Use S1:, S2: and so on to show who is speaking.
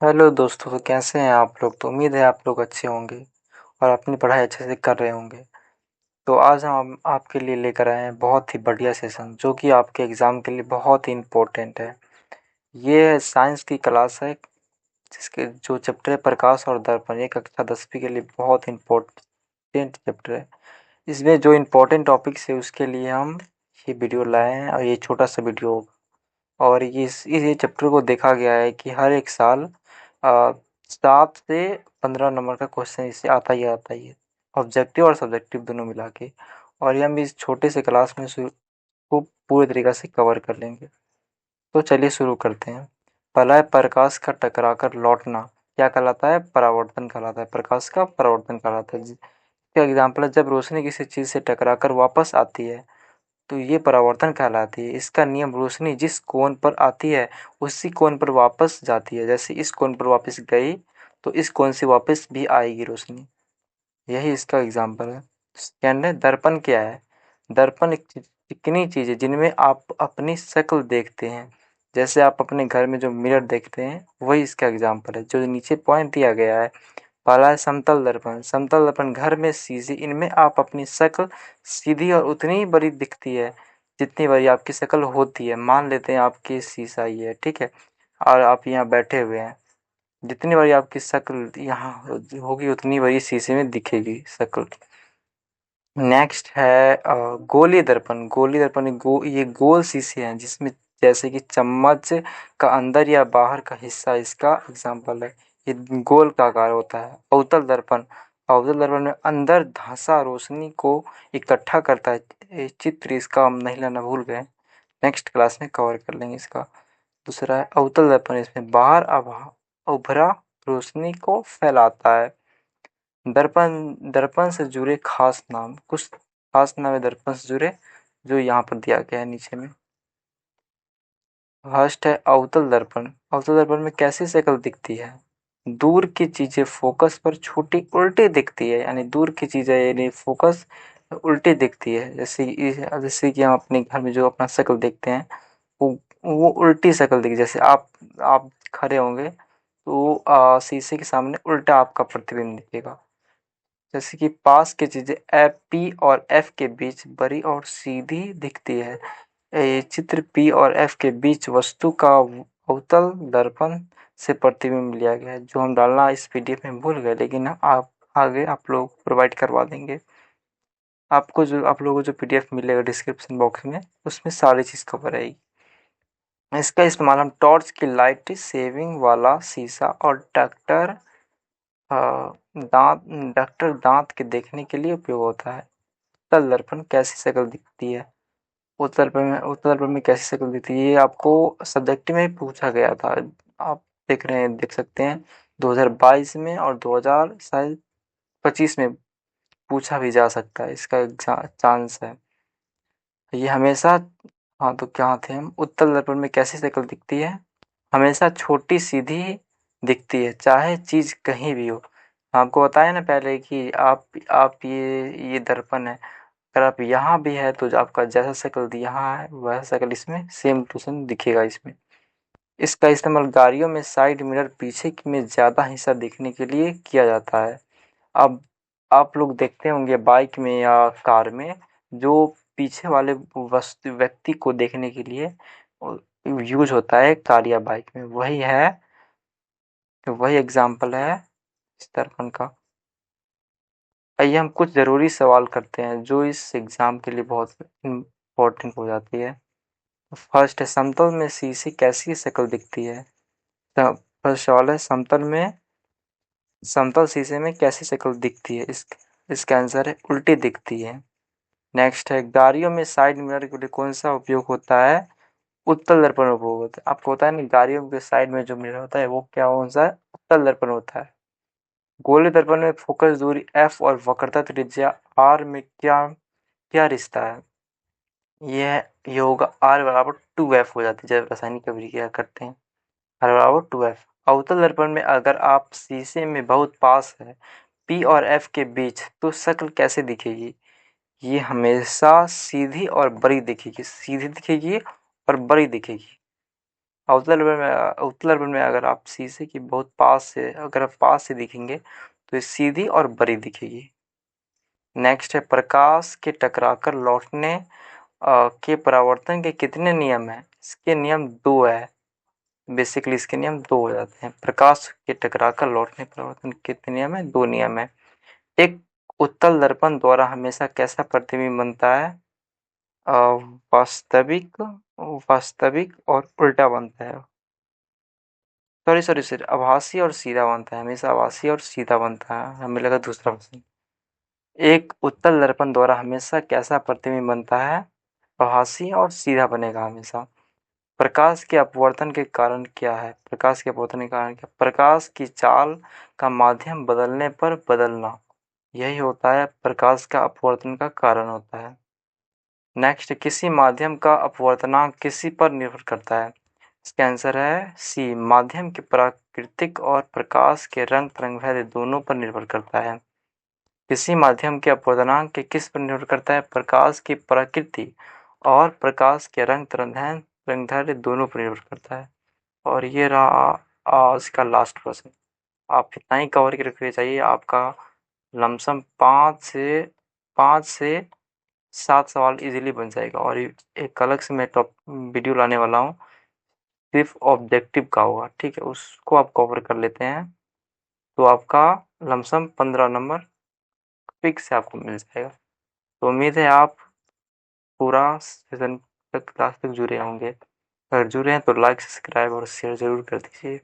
S1: Hello दोस्तों, तो कैसे हैं आप लोग। तो उम्मीद है आप लोग अच्छे होंगे और अपनी पढ़ाई अच्छे से कर रहे होंगे। तो आज हम आपके लिए लेकर आए हैं बहुत ही बढ़िया सेशन जो कि आपके एग्ज़ाम के लिए बहुत ही इम्पोर्टेंट है। ये साइंस की क्लास है जिसके जो चैप्टर है प्रकाश और दर्पण, ये कक्षा 10वीं के लिए बहुत इम्पोर्टेंट चैप्टर है। इसमें जो इम्पोर्टेंट टॉपिक्स है उसके लिए हम ये वीडियो लाए हैं और ये छोटा सा वीडियो होगा। और ये चैप्टर को देखा गया है कि हर एक साल 7 से 15 नंबर का क्वेश्चन इससे आता ही है, ऑब्जेक्टिव और सब्जेक्टिव दोनों मिला के। और ये हम इस छोटे से क्लास में को पूरे तरीक़े से कवर कर लेंगे। तो चलिए शुरू करते हैं। पहला है प्रकाश का टकराकर लौटना। क्या कहलाता है? परावर्तन कहलाता है। प्रकाश का परावर्तन कहलाता है। इसका एग्जाम्पल है जब रोशनी किसी चीज़ से टकराकर वापस आती है तो ये परावर्तन कहलाती है। इसका नियम, रोशनी जिस कोण पर आती है उसी कोण पर वापस जाती है। जैसे इस कोण पर वापस गई तो इस कोण से वापस भी आएगी रोशनी। यही इसका एग्जाम्पल है। सेकेंड है दर्पण। क्या है? दर्पण एक चिकनी चीज़ है जिनमें आप अपनी शक्ल देखते हैं। जैसे आप अपने घर में जो मिरर देखते हैं वही इसका एग्जाम्पल है। जो नीचे पॉइंट दिया गया है, पहला है समतल दर्पण। समतल दर्पण घर में शीशे, इनमें आप अपनी शक्ल सीधी और उतनी ही बड़ी दिखती है जितनी बड़ी आपकी शक्ल होती है। मान लेते हैं आपकी शीशा ही है, ठीक है, और आप यहाँ बैठे हुए हैं। जितनी बड़ी आपकी शक्ल यहाँ होगी उतनी बड़ी शीशे में दिखेगी शक्ल। नेक्स्ट है गोलीय दर्पण। गोलीय दर्पण ये गोल शीशे हैं जिसमें जैसे कि चम्मच का अंदर या बाहर का हिस्सा इसका एग्जाम्पल है। ये गोल का आकार होता है। अवतल दर्पण। अवतल दर्पण में अंदर धंसा रोशनी को इकट्ठा करता है। ये चित्र इसका हम नहीं लाना भूल गए, नेक्स्ट क्लास में कवर कर लेंगे इसका। दूसरा है अवतल दर्पण। इसमें बाहर उभरा रोशनी को फैलाता है। दर्पण। दर्पण से जुड़े खास नाम। कुछ खास नाम है दर्पण से जुड़े जो यहाँ पर दिया गया है नीचे में। फर्स्ट है अवतल दर्पण। अवतल दर्पण में कैसी शक्ल दिखती है? दूर की चीजें फोकस पर छोटी उल्टी दिखती है, यानी दूर की चीजें यानी फोकस उल्टी दिखती है। जैसे कि हम अपने घर में जो अपना शक्ल देखते हैं वो वो उल्टी शक्ल दिखी। जैसे आप खड़े होंगे तो शीशे के सामने उल्टा आपका प्रतिबिंब दिखेगा। जैसे कि पास की चीजें एफ पी और एफ के बीच बड़ी और सीधी दिखती है। ये चित्र पी और एफ के बीच वस्तु का अवतल दर्पण से प्रतिबिंब लिया गया है। जो हम डालना इस पीडीएफ में भूल गए, लेकिन आप आगे आप लोग प्रोवाइड करवा देंगे। आप लोगों को जो पीडीएफ मिलेगा डिस्क्रिप्शन बॉक्स में उसमें सारी चीज़ कवर आएगी। इसका इस्तेमाल हम टॉर्च की लाइट सेविंग वाला शीशा और दांत के देखने के लिए उपयोग होता है। उत्तल दर्पण कैसी शक्ल दिखती है? उत्तर में कैसी शक्ल दिखती है, ये आपको सब्जेक्ट में पूछा गया था। आप देख सकते हैं 2022 में और 2000 शायद 25 में पूछा भी जा सकता है। इसका एक चांस है ये हमेशा। हाँ, तो क्या थे हम? उत्तल दर्पण में कैसी शक्ल दिखती है? हमेशा छोटी सीधी दिखती है चाहे चीज़ कहीं भी हो। आपको बताया ना पहले कि आप ये दर्पण है, अगर आप यहाँ भी है तो आपका जैसा शक्ल यहाँ है वैसा शक्ल इसमें सेम टू सेम दिखेगा इसमें। इसका इस्तेमाल गाड़ियों में साइड मिरर पीछे में ज़्यादा हिस्सा दिखने के लिए किया जाता है। अब आप लोग देखते होंगे बाइक में या कार में जो पीछे वाले वस्तु व्यक्ति को देखने के लिए यूज होता है कार या बाइक में, वही एग्जाम्पल है इस दर्पण का। आइए हम कुछ ज़रूरी सवाल करते हैं जो इस एग्ज़ाम के लिए बहुत इम्पोर्टेंट हो जाती है। फर्स्ट है समतल में शीशे कैसी शक्ल दिखती है? तो फर्स्ट सवाल है समतल शीशे में कैसी शक्ल दिखती है? इसका आंसर है उल्टी दिखती है। नेक्स्ट है गाड़ियों में साइड मिरर के लिए कौन सा उपयोग होता है? उत्तल दर्पण उपयोग होता है। आपको पता है ना गाड़ियों के साइड में जो मिरर होता है वो क्या कौन सा है? उत्तल दर्पण होता है। गोलीय दर्पण में फोकस दूरी f और वक्रता त्रिज्या r में क्या क्या रिश्ता है? ये होगा r बराबर 2f हो जाती है जब रासायनिक अभिक्रिया करते हैं। r बराबर 2f। अवतल दर्पण में अगर आप शीशे में बहुत पास है p और f के बीच तो शक्ल कैसे दिखेगी? ये हमेशा सीधी और बड़ी दिखेगी, सीधी दिखेगी और बड़ी दिखेगी। उत्तल अर्बन में अगर आप शीशे की बहुत पास से अगर आप पास से दिखेंगे तो ये सीधी और बड़ी दिखेगी। नेक्स्ट है प्रकाश के टकराकर लौटने के परावर्तन के कितने नियम हैं? इसके नियम 2 है। बेसिकली इसके नियम 2 हो जाते हैं। प्रकाश के टकराकर लौटने परावर्तन के कितने नियम है? 2 नियम है। एक उत्तल दर्पण द्वारा हमेशा कैसा प्रतिबिंब बनता है? अ, वास्तविक वास्तविक और उल्टा बनता है। सॉरी आभासी और सीधा बनता है, हमेशा आभासी और सीधा बनता है। हमें लगा दूसरा ऑप्शन। एक उत्तल दर्पण द्वारा हमेशा कैसा प्रतिबिंब बनता है? आभासी और सीधा बनेगा हमेशा। प्रकाश के अपवर्तन के कारण क्या है? प्रकाश के अपवर्तन के कारण क्या? प्रकाश की चाल का माध्यम बदलने पर बदलना, यही होता है प्रकाश का अपवर्तन का कारण होता है। नेक्स्ट, किसी माध्यम का अपवर्तनांक किसी पर निर्भर करता है? इसका आंसर है सी, माध्यम की प्राकृतिक और प्रकाश के रंग तरंग दोनों पर निर्भर करता है। किसी माध्यम के अपवर्तनांक के किस पर निर्भर करता है? प्रकाश की प्रकृति और प्रकाश के रंग तरंगदैर्घ्य दोनों पर निर्भर करता है। और ये रहा आज का लास्ट प्रश्न। आप इतना ही कवर करके चाहिए, आपका लमसम 5 से 7 सवाल इजीली बन जाएगा। और एक अलग से मैं वीडियो लाने वाला हूँ, सिर्फ ऑब्जेक्टिव का होगा, ठीक है, उसको आप कवर कर लेते हैं तो आपका लमसम 15 नंबर फिक्स से आपको मिल जाएगा। तो उम्मीद है आप पूरा सेशन तक क्लास तक जुड़े होंगे। अगर जुड़े हैं तो लाइक सब्सक्राइब और शेयर ज़रूर कर दीजिए।